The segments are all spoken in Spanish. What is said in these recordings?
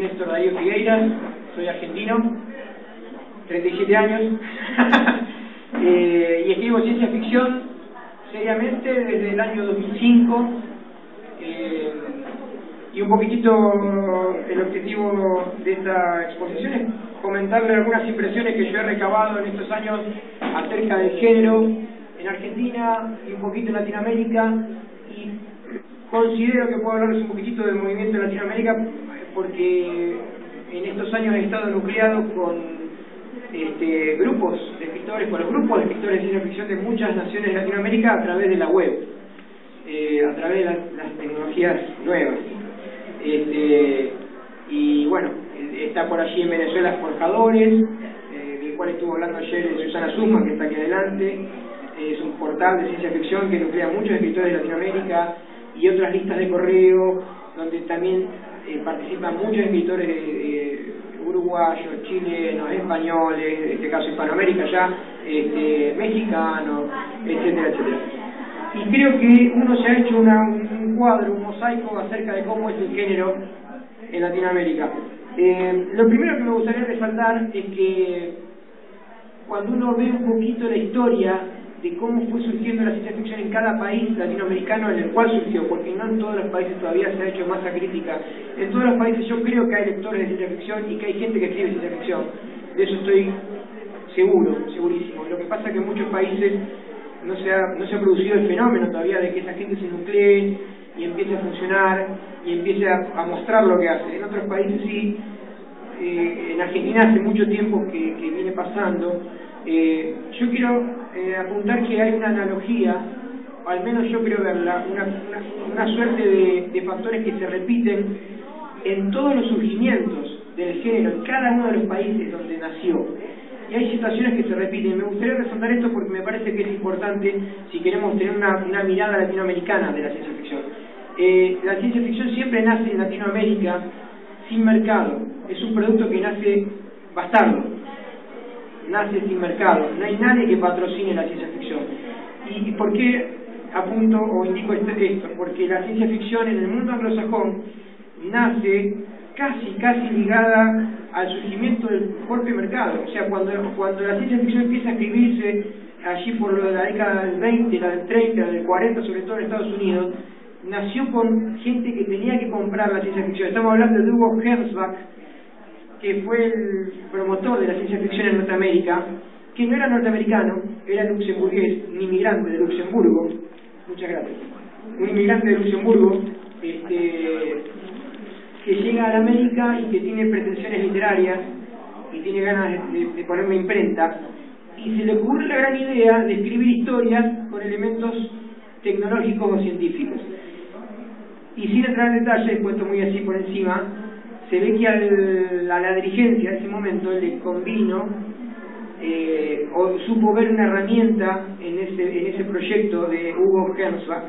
Néstor Darío Figueiras, soy argentino, 37 años, y escribo ciencia ficción seriamente desde el año 2005, y un poquitito el objetivo de esta exposición es comentarle algunas impresiones que yo he recabado en estos años acerca del género en Argentina y un poquito en Latinoamérica, y considero que puedo hablarles un poquitito del movimiento en Latinoamérica porque en estos años he estado nucleado con grupos de escritores, con los grupos de escritores de ciencia ficción de muchas naciones de Latinoamérica a través de la web, a través de las tecnologías nuevas. Y bueno, está por allí en Venezuela Forjadores, del cual estuvo hablando ayer Susana Sussman, que está aquí adelante. Es un portal de ciencia ficción que nuclea muchos escritores de Latinoamérica y otras listas de correo, donde también participan muchos escritores uruguayos, chilenos, españoles, en este caso Hispanoamérica ya, mexicanos, etcétera, etcétera. Y creo que uno se ha hecho un cuadro, un mosaico acerca de cómo es el género en Latinoamérica. Lo primero que me gustaría resaltar es que cuando uno ve un poquito la historia de cómo fue surgiendo la ciencia ficción en cada país latinoamericano en el cual surgió, porque no en todos los países todavía se ha hecho masa crítica. En todos los países yo creo que hay lectores de ciencia ficción y que hay gente que escribe ciencia ficción. De eso estoy seguro, segurísimo. Lo que pasa es que en muchos países no se ha producido el fenómeno todavía de que esa gente se nuclee y empiece a funcionar y empiece a mostrar lo que hace. En otros países sí. En Argentina hace mucho tiempo que viene pasando. Yo quiero apuntar que hay una analogía, o al menos yo creo verla, una suerte de factores que se repiten en todos los surgimientos del género, en cada uno de los países donde nació. Y hay situaciones que se repiten. Me gustaría resaltar esto porque me parece que es importante si queremos tener una mirada latinoamericana de la ciencia ficción. La ciencia ficción siempre nace en Latinoamérica sin mercado. Es un producto que nace bastardo, nace sin mercado. No hay nadie que patrocine la ciencia ficción. ¿Y por qué apunto o indico esto? Porque la ciencia ficción en el mundo anglosajón nace casi ligada al surgimiento del propio mercado. O sea, cuando la ciencia ficción empieza a escribirse allí por lo de la década del 20, la del 30, la del 40, sobre todo en Estados Unidos, nació con gente que tenía que comprar la ciencia ficción. Estamos hablando de Hugo Gernsback, que fue el promotor de la ciencia ficción en Norteamérica, que no era norteamericano, era luxemburgués, un inmigrante de Luxemburgo. Muchas gracias. Un inmigrante de Luxemburgo, que llega a la América y que tiene pretensiones literarias y tiene ganas de poner una imprenta, y se le ocurre la gran idea de escribir historias con elementos tecnológicos o científicos. Y sin entrar en detalles, puesto muy así por encima, se ve que a la dirigencia de ese momento le convino o supo ver una herramienta en ese proyecto de Hugo Gernsback.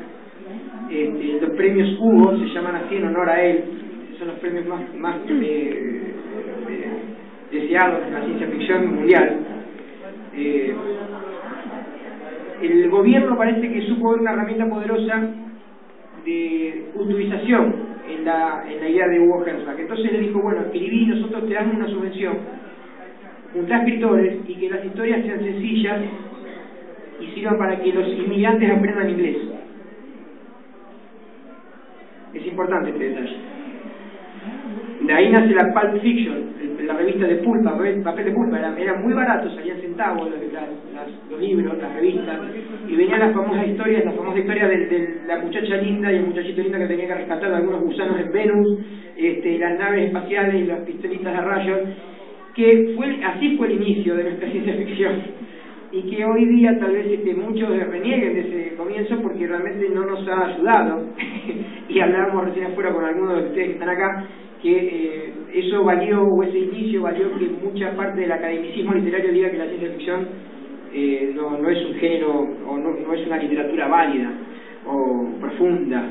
Los premios Hugo se llaman así en honor a él, son los premios más deseados en la ciencia ficción mundial. El gobierno parece que supo ver una herramienta poderosa de utilización en la idea de Hugo Gernsback. Entonces le dijo, bueno, escribí, nosotros te damos una subvención, juntá escritores y que las historias sean sencillas y sirvan para que los inmigrantes aprendan inglés. Es importante este detalle. De ahí nace la Pulp Fiction, la revista de pulpa, papel de pulpa, era muy barato, salían centavos los libros, las revistas, y venían las famosas historias, de la muchacha linda y el muchachito lindo que tenía que rescatar de algunos gusanos en Venus, las naves espaciales y las pistolitas de rayos, que así fue el inicio de nuestra ciencia ficción. Y que hoy día tal vez muchos renieguen de ese comienzo porque realmente no nos ha ayudado. Y hablábamos recién afuera con algunos de ustedes que están acá, que eso valió, o ese inicio valió que mucha parte del academicismo literario diga que la ciencia ficción no es un género, o no es una literatura válida o profunda.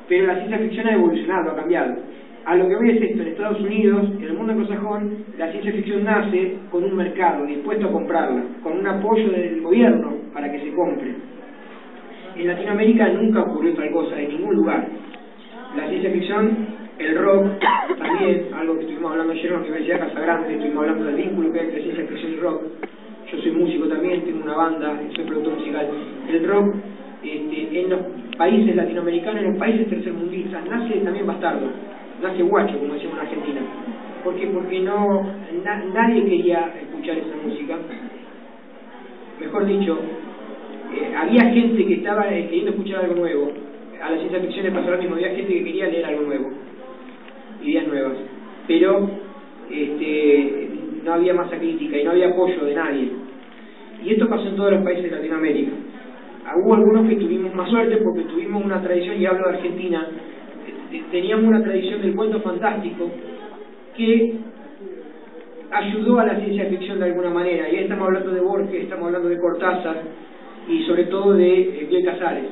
Pero la ciencia ficción ha evolucionado, ha cambiado. A lo que voy es esto: en Estados Unidos, en el mundo anglosajón, la ciencia ficción nace con un mercado dispuesto a comprarla, con un apoyo del gobierno para que se compre. En Latinoamérica nunca ocurrió tal cosa, en ningún lugar. La ciencia ficción el rock también, algo que estuvimos hablando ayer en la Universidad de Casagrande, estuvimos hablando del vínculo que hay entre ciencia ficción y rock. Yo soy músico también, tengo una banda, soy productor musical. El rock en los países latinoamericanos, en los países tercermundistas, nace también bastardo, nace guacho, como decimos en Argentina. ¿Por qué? Porque nadie quería escuchar esa música. Mejor dicho, había gente que estaba queriendo escuchar algo nuevo. A la ciencia ficción le pasó lo mismo, había gente que quería leer algo nuevo, ideas nuevas, pero no había masa crítica y no había apoyo de nadie. Y esto pasó en todos los países de Latinoamérica. Hubo algunos que tuvimos más suerte porque tuvimos una tradición, y hablo de Argentina, teníamos una tradición del cuento fantástico que ayudó a la ciencia ficción de alguna manera. Y ahí estamos hablando de Borges, estamos hablando de Cortázar y sobre todo de Bioy Casares.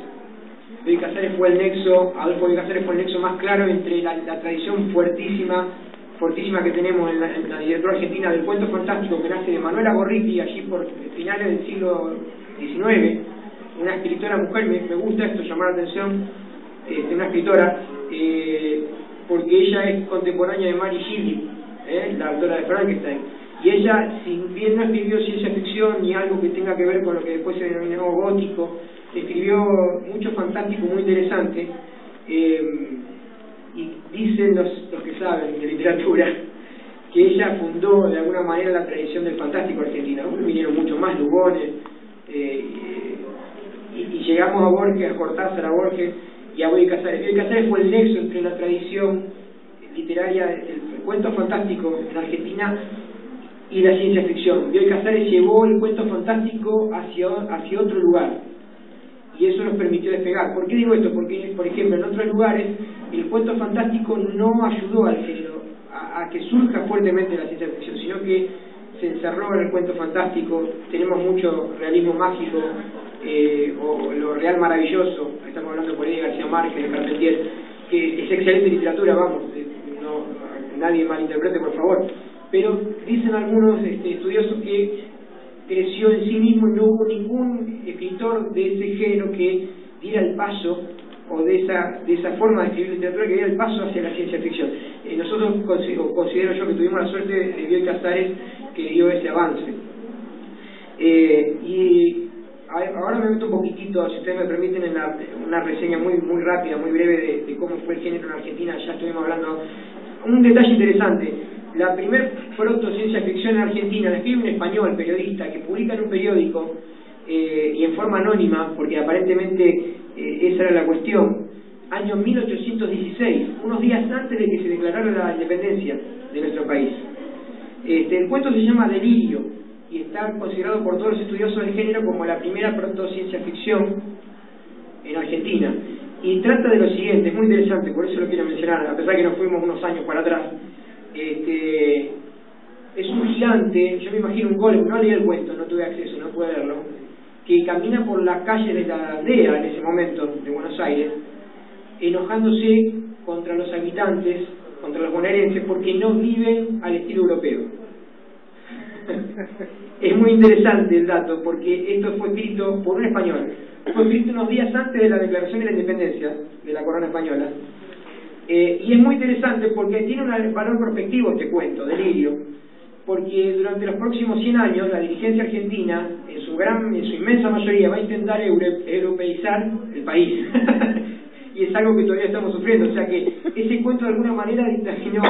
Bioy Casares fue el nexo, Adolfo Bioy Casares fue el nexo más claro entre la tradición fuertísima que tenemos en la literatura argentina del cuento fantástico, que nace de Manuela Gorriti allí por finales del siglo XIX, una escritora mujer. Me gusta esto, llamar la atención, una escritora, porque ella es contemporánea de Mary Shelley, la autora de Frankenstein, y ella, si bien no escribió ciencia ficción ni algo que tenga que ver con lo que después se denominó gótico, escribió mucho fantástico muy interesante. Y dicen los que saben de literatura que ella fundó de alguna manera la tradición del fantástico argentino. Vinieron mucho más, Lugones, y llegamos a Borges, a Cortázar, a Borges y a Bioy Casares. Bioy Casares fue el nexo entre la tradición literaria del cuento fantástico en Argentina y la ciencia ficción. Bioy Casares llevó el cuento fantástico hacia otro lugar, y eso nos permitió despegar. ¿Por qué digo esto? Porque, por ejemplo, en otros lugares el cuento fantástico no ayudó al género a que surja fuertemente la ciencia ficción, sino que se encerró en el cuento fantástico. Tenemos mucho realismo mágico, o lo real maravilloso. Estamos hablando por ahí de García Márquez, de Carpentier, que es excelente literatura, vamos, nadie malinterprete, por favor. Pero dicen algunos estudiosos que creció en sí mismo y no hubo ningún escritor de ese género que diera el paso, o de esa forma de escribir literatura, que diera el paso hacia la ciencia ficción. Nosotros considero yo que tuvimos la suerte de Bioy Casares, que dio ese avance. Y ahora me meto un poquitito, si ustedes me permiten, en una reseña muy rápida, muy breve de cómo fue el género en Argentina. Ya estuvimos hablando. Un detalle interesante: la primer proto-ciencia ficción en Argentina la escribe un español, periodista, que publica en un periódico, y en forma anónima, porque aparentemente esa era la cuestión, año 1816, unos días antes de que se declarara la independencia de nuestro país. El cuento se llama Delirio, y está considerado por todos los estudiosos del género como la primera proto-ciencia ficción en Argentina. Y trata de lo siguiente, es muy interesante, por eso lo quiero mencionar, a pesar que nos fuimos unos años para atrás. Es un gigante, yo me imagino un golem, no leí el cuento, no tuve acceso, no pude verlo, que camina por las calles de la aldea en ese momento de Buenos Aires, enojándose contra los habitantes, contra los bonaerenses, porque no viven al estilo europeo. Es muy interesante el dato, porque esto fue escrito por un español, fue escrito unos días antes de la declaración de la independencia de la corona española. Y es muy interesante porque tiene un valor prospectivo este cuento, Delirio, porque durante los próximos 100 años la dirigencia argentina, en su inmensa mayoría, va a intentar europeizar el país. Y es algo que todavía estamos sufriendo, o sea que ese cuento de alguna manera dictaminó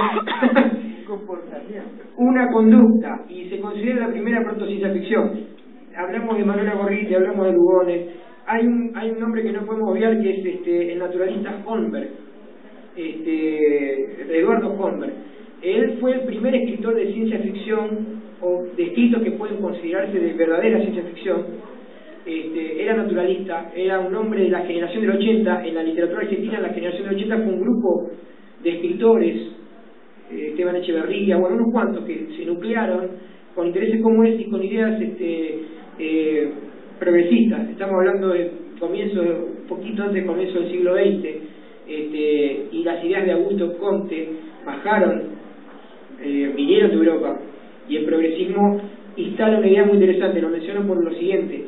una conducta, y se considera la primera proto-ciencia ficción. Hablamos de Manuela Gorriti, hablamos de Lugones. Hay un nombre que no podemos obviar, que es el naturalista Holmberg, Eduardo Holmberg. Él fue el primer escritor de ciencia ficción, o de escritos que pueden considerarse de verdadera ciencia ficción. Era naturalista, era un hombre de la generación del 80. En la literatura argentina, la generación del 80 fue un grupo de escritores, Esteban Echeverría, bueno, unos cuantos, que se nuclearon con intereses comunes y con ideas progresistas. Estamos hablando de comienzo, un poquito antes del comienzo del siglo XX, y las ideas de Augusto Comte bajaron, vinieron de Europa, y el progresismo instala una idea muy interesante. Lo menciono por lo siguiente: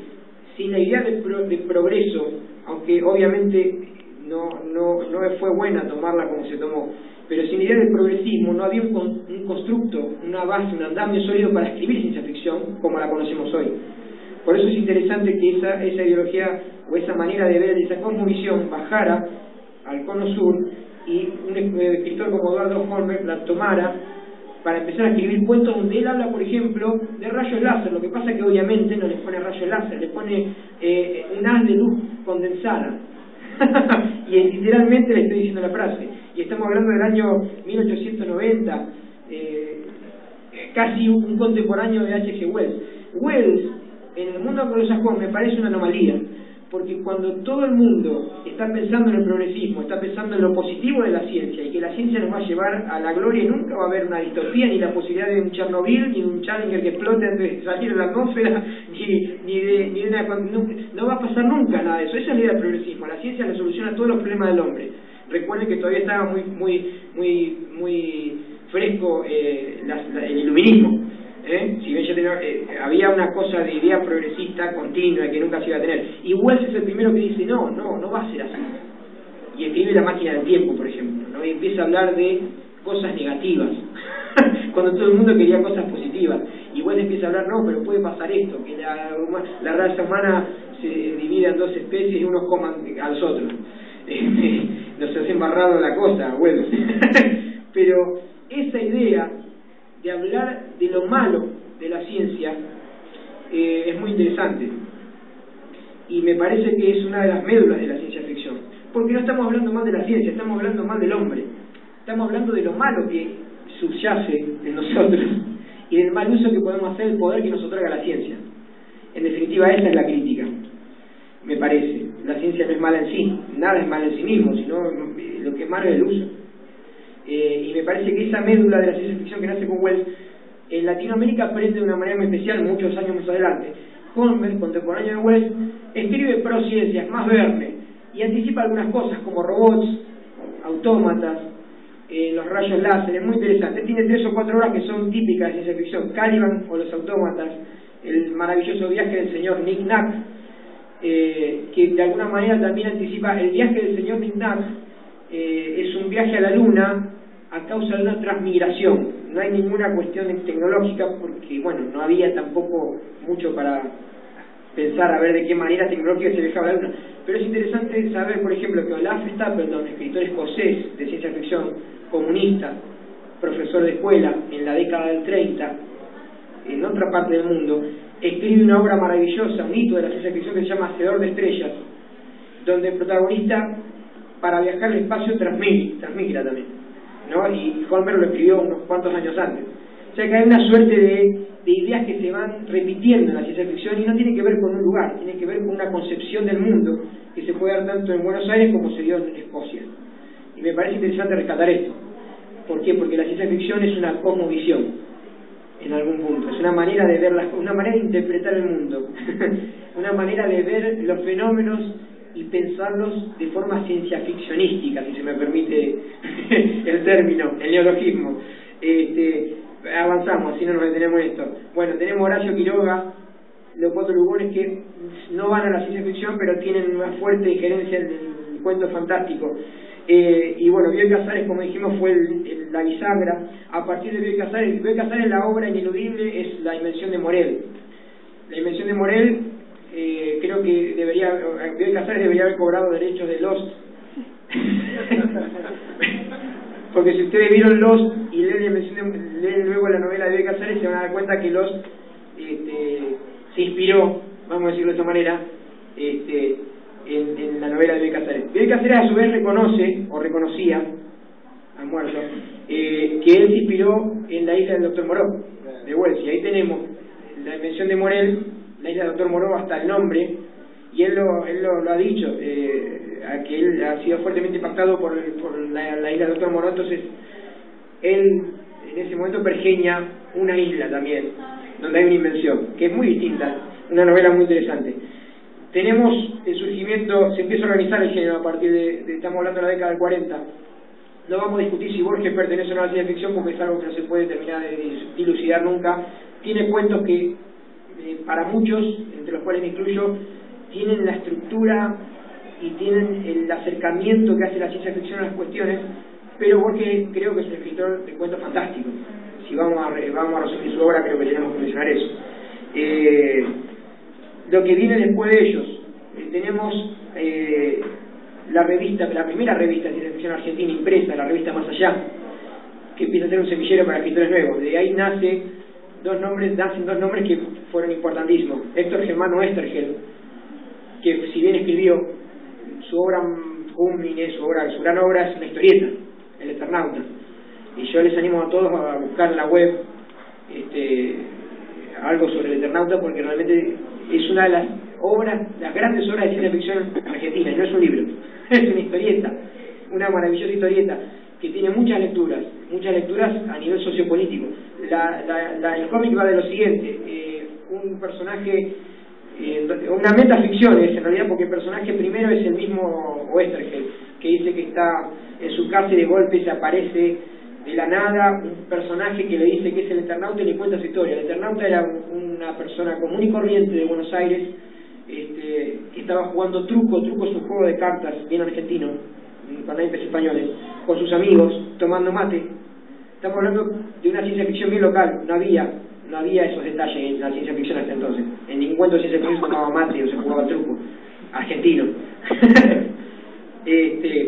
sin la idea de progreso, aunque obviamente no fue buena tomarla como se tomó, pero sin idea del progresismo no había un constructo, una base, un andamio sólido para escribir ciencia ficción como la conocemos hoy. Por eso es interesante que esa ideología o esa manera de ver, esa cosmovisión bajara al cono sur y un escritor como Eduardo Holmberg la tomara para empezar a escribir cuentos donde él habla, por ejemplo, de rayos láser. Lo que pasa es que obviamente no les pone rayos láser, les pone un haz de luz condensada. Y literalmente le estoy diciendo la frase. Y estamos hablando del año 1890, casi un contemporáneo de H.G. Wells. Wells, en el mundo anglosajón, me parece una anomalía, porque cuando todo el mundo está pensando en el progresismo, está pensando en lo positivo de la ciencia y que la ciencia nos va a llevar a la gloria y nunca va a haber una distopía, ni la posibilidad de un Chernobyl, ni un Challenger que explote antes de salir de la atmósfera, no va a pasar nunca nada de eso. Esa es la idea del progresismo. La ciencia le soluciona todos los problemas del hombre. Recuerden que todavía estaba muy fresco el iluminismo. Si bien ya había una cosa de idea progresista continua que nunca se iba a tener, y Wells es el primero que dice no va a ser así, y escribe La máquina del tiempo, por ejemplo, ¿no? Y empieza a hablar de cosas negativas cuando todo el mundo quería cosas positivas, y Wells empieza a hablar, no, pero puede pasar esto, que la raza humana se divide en dos especies y unos coman a los otros. Nos hace embarrado la cosa, Wells. Pero esa idea de hablar de lo malo de la ciencia es muy interesante, y me parece que es una de las médulas de la ciencia ficción, porque no estamos hablando mal de la ciencia, estamos hablando mal del hombre, estamos hablando de lo malo que subyace en nosotros y del mal uso que podemos hacer del poder que nos otorga la ciencia. En definitiva, esa es la crítica, me parece. La ciencia no es mala en sí, nada es malo en sí mismo, sino lo que es malo es el uso. Y me parece que esa médula de la ciencia ficción que nace con Wells, en Latinoamérica aprende de una manera muy especial muchos años más adelante. Holmberg, contemporáneo de Wells, escribe prociencias, más Verne, y anticipa algunas cosas como robots, autómatas, los rayos láser. Es muy interesante. Tiene 3 o 4 obras que son típicas de ciencia ficción: Caliban o los autómatas, el maravilloso viaje del señor Nick Nack, que de alguna manera también anticipa el viaje del señor Nick Nack. Es un viaje a la luna a causa de una transmigración. No hay ninguna cuestión tecnológica porque, bueno, no había tampoco mucho para pensar a ver de qué manera tecnológica se viajaba a la luna. Pero es interesante saber, por ejemplo, que Olaf Stapledon, escritor escocés de ciencia ficción, comunista, profesor de escuela en la década del 30, en otra parte del mundo, escribe una obra maravillosa, un hito de la ciencia ficción que se llama Hacedor de Estrellas, donde el protagonista, para viajar al espacio, transmigra también, ¿no? Y Holmberg lo escribió unos cuantos años antes. O sea que hay una suerte de ideas que se van repitiendo en la ciencia ficción, y no tiene que ver con un lugar, tiene que ver con una concepción del mundo que se puede dar tanto en Buenos Aires como se dio en Escocia. Y me parece interesante rescatar esto. ¿Por qué? Porque la ciencia ficción es una cosmovisión, en algún punto. Es una manera de ver una manera de interpretar el mundo, una manera de ver los fenómenos y pensarlos de forma ciencia ficcionística, si se me permite el término, el neologismo. Avanzamos, así no nos detenemos en esto. Bueno, tenemos Horacio Quiroga, Leopoldo Lugones, que no van a la ciencia ficción, pero tienen una fuerte injerencia en el cuento fantástico. Y bueno, Bioy Casares, como dijimos, fue la bisagra. A partir de Bioy Casares, la obra ineludible es La Invención de Morel. La Invención de Morel, creo que Bioy Casares debería haber cobrado derechos de Lost. Porque si ustedes vieron Lost y leen luego la novela de Bioy Casares, se van a dar cuenta que Lost se inspiró, vamos a decirlo de esa manera, en la novela de Bioy Casares. Bioy Casares a su vez reconoce, o reconocía, ha muerto, que él se inspiró en La isla del Dr. Moreau, de Wells, y ahí tenemos La Invención de Morel, La isla del Dr. Moreau, hasta el nombre, y él lo ha dicho, que él ha sido fuertemente impactado por la isla del Dr. Moreau. Entonces él en ese momento pergeña una isla también, donde hay una invención, que es muy distinta, una novela muy interesante. Tenemos el surgimiento, se empieza a organizar el género a partir estamos hablando de la década del 40. No vamos a discutir si Borges pertenece o no a la ciencia ficción, porque es algo que no se puede terminar de dilucidar nunca. Tiene cuentos que, para muchos, entre los cuales me incluyo, tienen la estructura y tienen el acercamiento que hace la ciencia ficción a las cuestiones pero Borges creo que es un escritor de cuentos fantásticos. Si vamos a resumir su obra, creo que tenemos que mencionar eso. Lo que viene después de ellos, tenemos la primera revista de ciencia ficción argentina impresa, la revista Más Allá, que empieza a ser un semillero para escritores nuevos. De ahí nacen dos nombres que fueron importantísimos. Héctor Germán Oesterheld, que si bien escribió su obra cúmine, su gran obra es una historieta, El Eternauta. Y yo les animo a todos a buscar en la web algo sobre El Eternauta, porque realmente es una de las grandes obras de ciencia ficción argentina, y no es un libro, es una historieta, una maravillosa historieta que tiene muchas lecturas a nivel sociopolítico. El cómic va de lo siguiente: un personaje, una metaficción es en realidad, porque el personaje primero es el mismo Oesterheld, que dice que está en su casa y de golpe se aparece de la nada un personaje que le dice que es el Eternauta y le cuenta su historia. El Eternauta era una persona común y corriente de Buenos Aires, que estaba jugando truco es un juego de cartas bien argentino, con naipes españoles, con sus amigos, tomando mate. Estamos hablando de una ciencia ficción bien local, no había esos detalles en la ciencia ficción hasta entonces. En ningún cuento de ciencia ficción se tomaba mate o se jugaba truco argentino.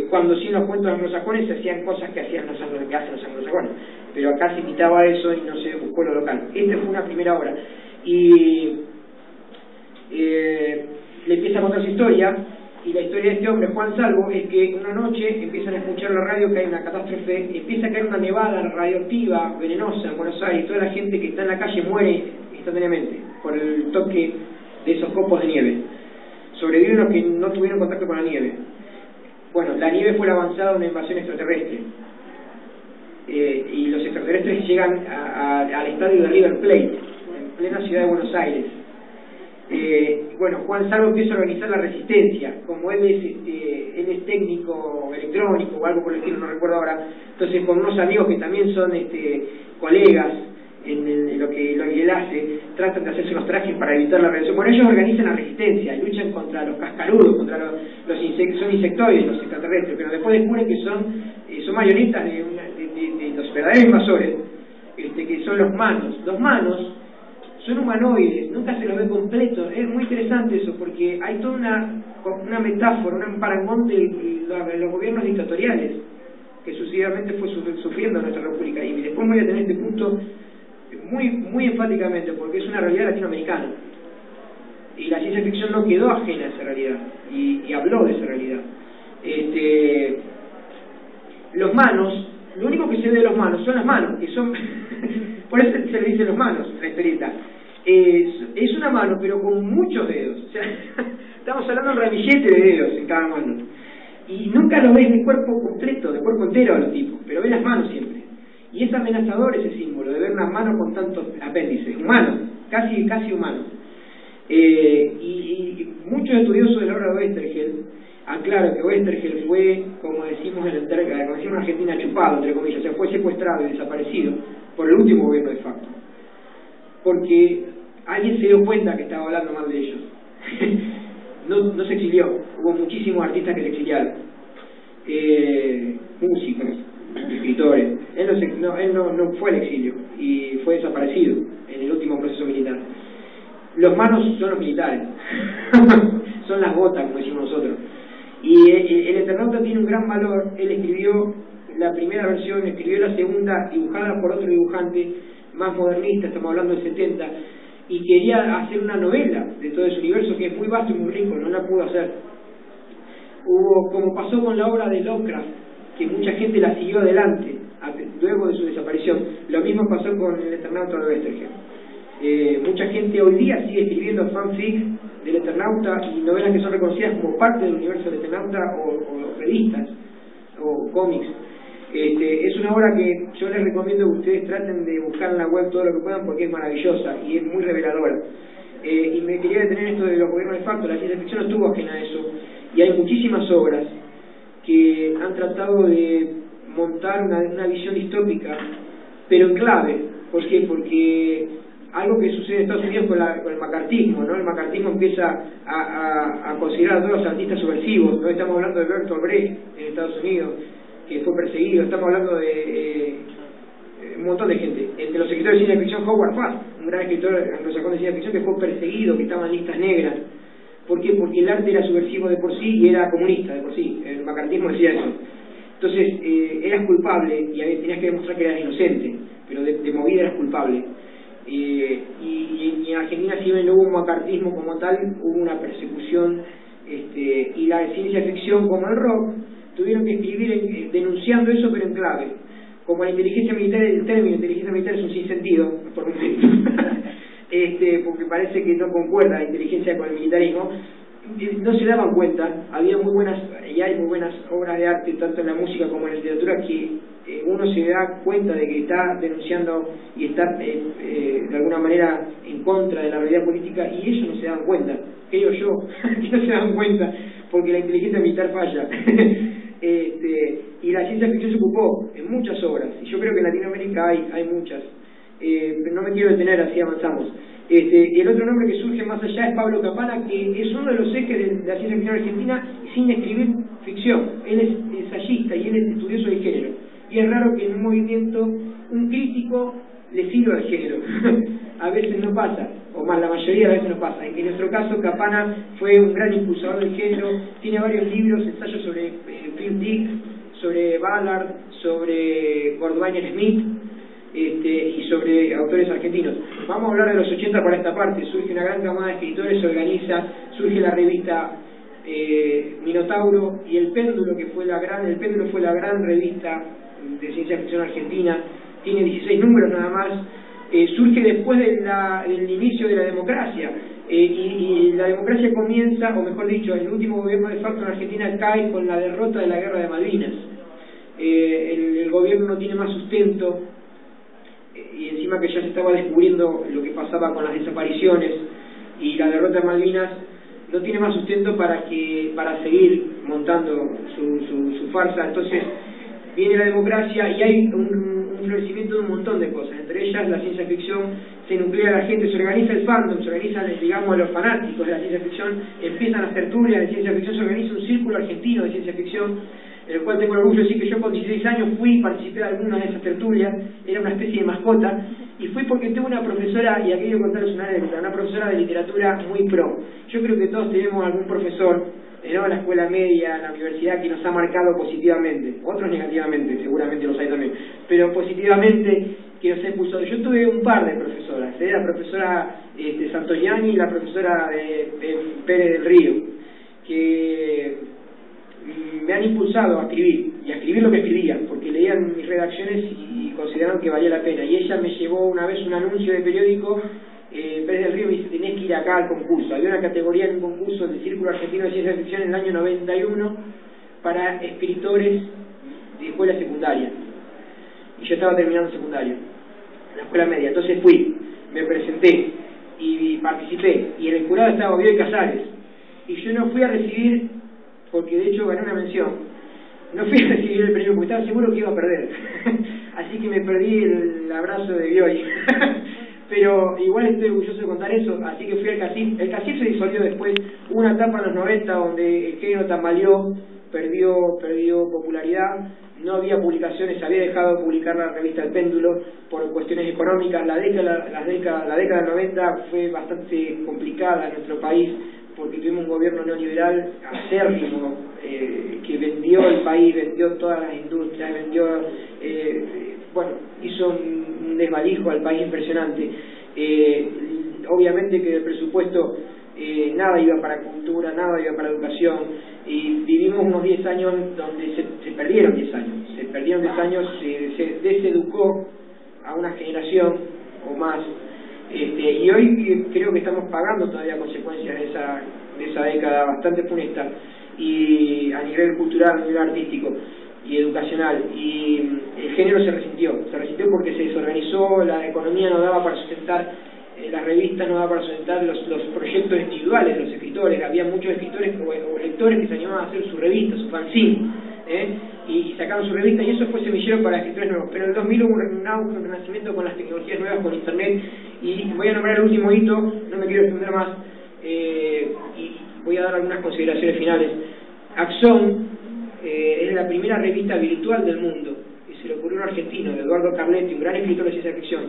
Cuando sí en los cuentos anglosajones se hacían cosas que hacen los anglosajones, pero acá se quitaba eso y no se buscó lo local. Esta fue una primera obra, y le empieza a contar su historia. Y la historia de este hombre, Juan Salvo, es que una noche empiezan a escuchar la radio que hay una catástrofe, empieza a caer una nevada radioactiva, venenosa en Buenos Aires, y toda la gente que está en la calle muere instantáneamente por el toque de esos copos de nieve. Sobreviven los que no tuvieron contacto con la nieve. Bueno, la nieve fue la avanzada de una invasión extraterrestre, y los extraterrestres llegan al estadio de River Plate, en plena ciudad de Buenos Aires. Bueno, Juan Salvo empieza a organizar la resistencia. Como él es técnico electrónico o algo por el estilo, no recuerdo ahora, entonces con unos amigos que también son colegas en lo que él hace, tratan de hacerse unos trajes para evitar la radiación. Bueno, ellos organizan la resistencia, luchan contra los cascarudos, contra los insectos, son insectoides los extraterrestres, pero después descubren que son marionetas de los verdaderos invasores, que son los manos. Los manos son humanoides, nunca se los ve completos. Es muy interesante eso, porque hay toda una metáfora, un parangón de los gobiernos dictatoriales que sucesivamente fue sufriendo nuestra república. Y después voy a tener este punto muy enfáticamente, porque es una realidad latinoamericana, y la ciencia ficción no quedó ajena a esa realidad, y habló de esa realidad. Los manos, lo único que se ve de los manos son las manos, que son por eso se le dice los manos, la historieta. Es una mano, pero con muchos dedos. O sea, estamos hablando de un ramillete de dedos en cada mano. Y nunca lo ves de cuerpo completo, de cuerpo entero a los tipos, pero ves las manos siempre. Y es amenazador ese símbolo de ver una mano con tantos apéndices, humanos, casi humanos. Y muchos estudiosos de la obra de Oesterheld aclaran que Oesterheld fue, como decimos en Argentina, chupado, entre comillas, o sea, fue secuestrado y desaparecido por el último gobierno de facto, porque alguien se dio cuenta que estaba hablando mal de ellos. No se exilió, hubo muchísimos artistas que se exiliaron, músicos, escritores. Él no fue al exilio y fue desaparecido en el último proceso militar. Los manos son los militares, son las botas, como decimos nosotros. Y el Eternauta tiene un gran valor. Él escribió la primera versión, escribió la segunda dibujada por otro dibujante más modernista, estamos hablando del 70, y quería hacer una novela de todo ese universo que es muy vasto y muy rico, no la pudo hacer. Como pasó con la obra de Lovecraft, que mucha gente la siguió adelante luego de su desaparición, lo mismo pasó con el Eternauta de Oesterheld. Mucha gente hoy día sigue escribiendo fanfic del Eternauta y novelas que son reconocidas como parte del universo del Eternauta, o revistas o cómics. Es una obra que yo les recomiendo que ustedes traten de buscar en la web todo lo que puedan, porque es maravillosa y es muy reveladora. Y me quería detener esto de los gobiernos de facto. La ciencia ficción no estuvo ajena a eso, y hay muchísimas obras que han tratado de montar una visión distópica, pero en clave. ¿Por qué? Porque algo que sucede en Estados Unidos con el macartismo, ¿no? El macartismo empieza a considerar a todos los artistas subversivos, ¿no? Estamos hablando de Bertolt Brecht en Estados Unidos, que fue perseguido. Estamos hablando de un montón de gente. Entre los escritores de ciencia ficción, Howard Fast, un gran escritor anglosajón de ciencia ficción que fue perseguido, que estaba en listas negras. ¿Por qué? Porque el arte era subversivo de por sí y era comunista de por sí. El macartismo decía eso. Entonces, eras culpable y tenías que demostrar que eras inocente, pero de movida eras culpable. Y en Argentina, si bien no hubo un macartismo como tal, hubo una persecución, y la ciencia ficción como el rock tuvieron que escribir denunciando eso, pero en clave. Como la inteligencia militar, el término inteligencia militar es un sinsentido, por momento, porque parece que no concuerda la inteligencia con el militarismo, no se daban cuenta. Había muy buenas, y hay muy buenas obras de arte, tanto en la música como en la literatura, que uno se da cuenta de que está denunciando y está de alguna manera en contra de la realidad política, y ellos no se dan cuenta, creo yo, que no se dan cuenta, porque la inteligencia militar falla. Y la ciencia ficción se ocupó en muchas obras, y yo creo que en Latinoamérica hay muchas, pero no me quiero detener, así avanzamos. El otro nombre que surge más allá es Pablo Campana, que es uno de los ejes de la ciencia ficción argentina sin escribir ficción. Él es ensayista y él es estudioso del género, y es raro que en un movimiento un crítico le sirva al género. A veces no pasa, o más la mayoría de las veces no pasa. En nuestro caso, Campana fue un gran impulsador del género, tiene varios libros, ensayos sobre Philip Dick, sobre Ballard, sobre Gordon Smith, y sobre autores argentinos. Vamos a hablar de los 80 para esta parte. Surge una gran camada de escritores, se organiza, surge la revista Minotauro, y El Péndulo, que fue El Péndulo fue la gran revista de ciencia ficción argentina, tiene 16 números nada más. Surge después del inicio de la democracia, y la democracia comienza, o mejor dicho, el último gobierno de facto en Argentina cae con la derrota de la guerra de Malvinas. El gobierno no tiene más sustento, y encima que ya se estaba descubriendo lo que pasaba con las desapariciones y la derrota de Malvinas, no tiene más sustento para seguir montando su farsa. Entonces viene la democracia y hay un florecimiento de un montón de cosas, entre ellas la ciencia ficción. Se nuclea la gente, se organiza el fandom, se organizan, digamos, los fanáticos de la ciencia ficción, empiezan las tertulias de ciencia ficción, se organiza un círculo argentino de ciencia ficción, en el cual tengo el orgullo de decir que yo con 16 años participé de alguna de esas tertulias, era una especie de mascota, y fui porque tuve una profesora, y aquí quiero contarles una anécdota, una profesora de literatura muy pro. Yo creo que todos tenemos algún profesor, en la escuela media, en la universidad, que nos ha marcado positivamente, otros negativamente, seguramente los hay también, pero positivamente que nos ha impulsado. Yo tuve un par de profesoras, la profesora Santoyani y la profesora de Pérez del Río, que me han impulsado a escribir, y a escribir lo que escribía, porque leían mis redacciones y consideraron que valía la pena. Y ella me llevó una vez un anuncio de periódico, Pérez del Río me dice: tenés que ir acá al concurso. Había una categoría en un concurso del Círculo Argentino de Ciencia Ficción en el año 91 para escritores de escuela secundaria, y yo estaba terminando secundario, la escuela media. Entonces fui, me presenté y participé, y en el jurado estaba Bioy Casares, y yo no fui a recibir, porque de hecho gané una mención, no fui a recibir el premio porque estaba seguro que iba a perder. Así que me perdí el abrazo de Bioy. Pero igual estoy orgulloso de contar eso, así que fui al CACIF. El CACIF se disolvió después, hubo una etapa en los 90 donde el género tambaleó, perdió popularidad, no había publicaciones, se había dejado de publicar la revista El Péndulo por cuestiones económicas. La década del 90 fue bastante complicada en nuestro país, porque tuvimos un gobierno neoliberal acérrimo, que vendió el país, vendió todas las industrias, hizo un desvalijo al país impresionante. Obviamente que del presupuesto nada iba para cultura, nada iba para educación, y vivimos unos 10 años donde se perdieron 10 años, se deseducó a una generación o más. Y hoy creo que estamos pagando todavía consecuencias de esa década bastante funesta, y a nivel cultural, a nivel artístico y educacional. Y el género se resintió porque se desorganizó, la economía no daba para sustentar, las revistas no daban para sustentar los proyectos individuales de los escritores. Había muchos escritores o lectores que se animaban a hacer su revista, su fanzine, y sacaron su revista, y eso fue semillero para escritores nuevos. Pero en el 2000 hubo un auge, un renacimiento con las tecnologías nuevas, con internet, y voy a nombrar el último hito, no me quiero extender más, y voy a dar algunas consideraciones finales. Axon, es la primera revista virtual del mundo, y se le ocurrió a un argentino, Eduardo Carletti, un gran escritor de ciencia ficción,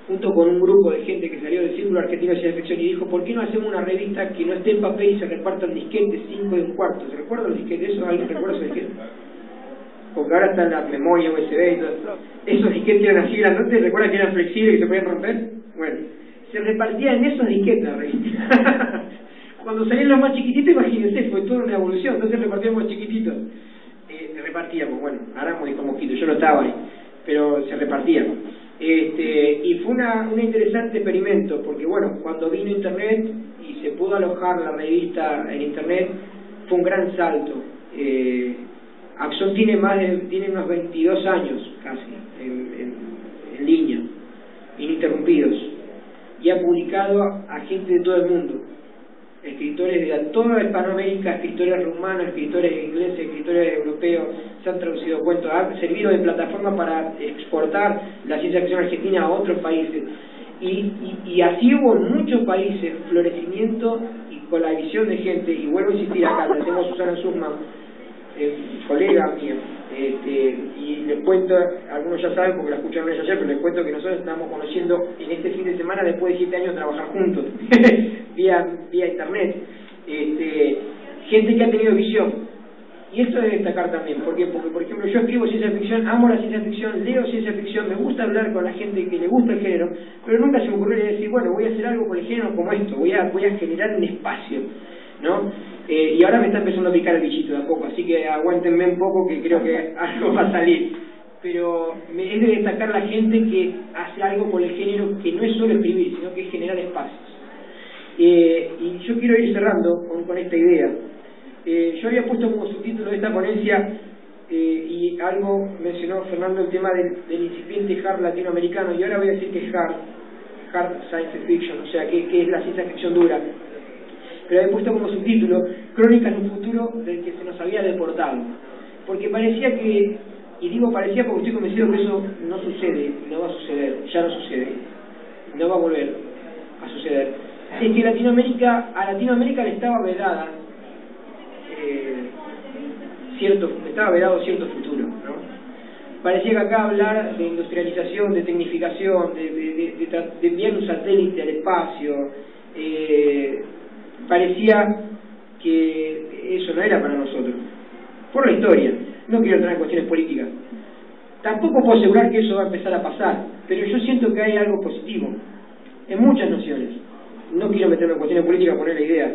junto con un grupo de gente que salió del Círculo Argentino de Ciencia Ficción, y dijo, ¿por qué no hacemos una revista que no esté en papel y se repartan disquetes 5 y un cuarto? ¿Se recuerdan los disquetes? ¿Eso? ¿Alguien recuerda esos disquetes? Porque ahora están la memoria USB y todo. Esos disquetes eran así grandotes, ¿recuerdan que eran flexibles y se podían romper? Bueno, se repartía en esos disquetes la revista. Cuando salían los más chiquititos, imagínense, fue toda una evolución, entonces repartíamos chiquititos. Repartíamos, bueno, ahora muy como poquito, yo no estaba ahí, pero se repartíamos. Y fue un interesante experimento, porque bueno, cuando vino Internet y se pudo alojar la revista en Internet, fue un gran salto. Axon tiene unos 22 años casi en línea, ininterrumpidos, y ha publicado a gente de todo el mundo, escritores de toda Hispanoamérica, escritores rumanos, escritores ingleses, escritores europeos, se han traducido cuentos, ha servido de plataforma para exportar la ciencia ficción argentina a otros países, y así hubo en muchos países florecimiento, y con la visión de gente, y vuelvo a insistir acá, la tengo a Susana Sussman, colega mía, y les cuento, algunos ya saben porque la escucharon ella ayer, pero les cuento que nosotros estamos conociendo en este fin de semana, después de 7 años, trabajar juntos vía internet, gente que ha tenido visión, y esto debe destacar también. ¿Por qué? Porque por ejemplo yo escribo ciencia ficción, amo la ciencia ficción, leo ciencia ficción, me gusta hablar con la gente que le gusta el género, pero nunca se me ocurrió decir, bueno, voy a hacer algo con el género como esto, voy a generar un espacio, ¿no? Y ahora me está empezando a picar el bichito de a poco, así que aguántenme un poco que creo que algo va a salir. Pero es de destacar la gente que hace algo con el género, que no es solo escribir, sino que es generar espacios. Y yo quiero ir cerrando con esta idea. Yo había puesto como subtítulo de esta ponencia, y algo mencionó Fernando, el tema del incipiente hard latinoamericano, y ahora voy a decir que es hard science fiction, o sea, que es la ciencia ficción dura. Pero había puesto como subtítulo Crónicas de un futuro del que se nos había deportado, porque parecía que, y digo parecía porque estoy convencido que eso no sucede, no va a suceder, ya no sucede, no va a volver a suceder, es que a Latinoamérica le estaba vedada estaba vedado cierto futuro, ¿no? Parecía que acá hablar de industrialización, de tecnificación, de enviar un satélite al espacio, parecía que eso no era para nosotros, por la historia. No quiero entrar en cuestiones políticas, tampoco puedo asegurar que eso va a empezar a pasar, pero yo siento que hay algo positivo en muchas nociones. No quiero meterme en cuestiones políticas, poner la idea.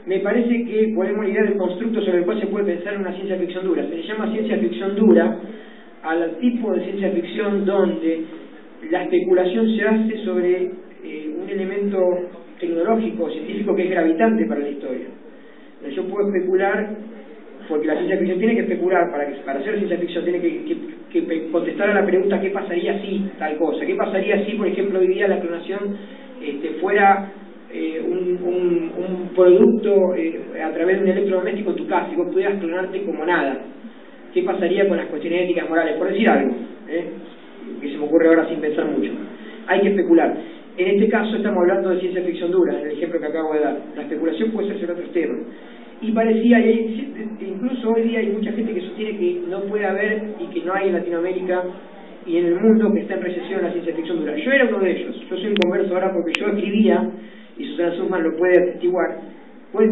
Me parece que ponemos la idea del constructo sobre el cual se puede pensar en una ciencia ficción dura. Se le llama ciencia ficción dura al tipo de ciencia ficción donde la especulación se hace sobre un elemento tecnológico o científico que es gravitante para la historia. Yo puedo especular, porque la ciencia ficción tiene que especular, para hacer ciencia ficción tiene que contestar a la pregunta ¿qué pasaría si tal cosa? ¿Qué pasaría si, por ejemplo, hoy día la clonación fuera un producto a través de un electrodoméstico en tu casa y vos pudieras clonarte como nada? ¿Qué pasaría con las cuestiones éticas, morales? Por decir algo, que se me ocurre ahora sin pensar mucho. Hay que especular. En este caso estamos hablando de ciencia ficción dura, en el ejemplo que acabo de dar. La especulación puede ser sobre otros temas. Y parecía, incluso hoy día hay mucha gente que sostiene que no puede haber y que no hay en Latinoamérica y en el mundo que está en recesión la ciencia ficción dura. Yo era uno de ellos. Yo soy un converso ahora porque yo escribía, y Susana Sussman lo puede atestiguar,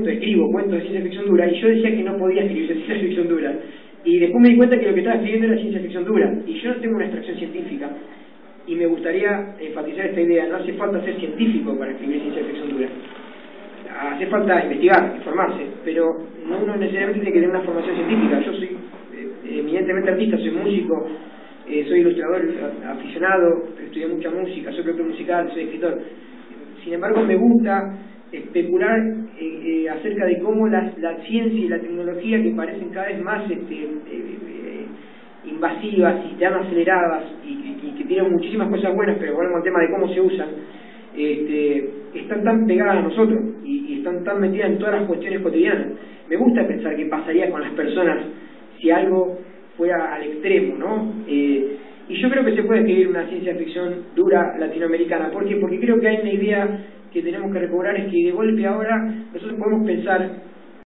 escribo cuentos de ciencia ficción dura, y yo decía que no podía escribir de ciencia ficción dura. Y después me di cuenta que lo que estaba escribiendo era ciencia ficción dura, y yo no tengo una extracción científica, y me gustaría enfatizar esta idea. No hace falta ser científico para escribir ciencia ficción dura. Hace falta investigar, informarse, pero uno necesariamente tiene que tener una formación científica. Yo soy eminentemente artista, soy músico, soy ilustrador aficionado, estudié mucha música, soy productor musical, soy escritor. Sin embargo, me gusta especular acerca de cómo la ciencia y la tecnología, que parecen cada vez más invasivas y tan aceleradas y que tienen muchísimas cosas buenas, pero volvemos al tema de cómo se usan, están tan pegadas a nosotros y están tan metidas en todas las cuestiones cotidianas. Me gusta pensar qué pasaría con las personas si algo fuera al extremo, ¿no? Y yo creo que se puede escribir una ciencia ficción dura latinoamericana. ¿Por qué? Porque creo que hay una idea que tenemos que recobrar, es que de golpe ahora nosotros podemos pensar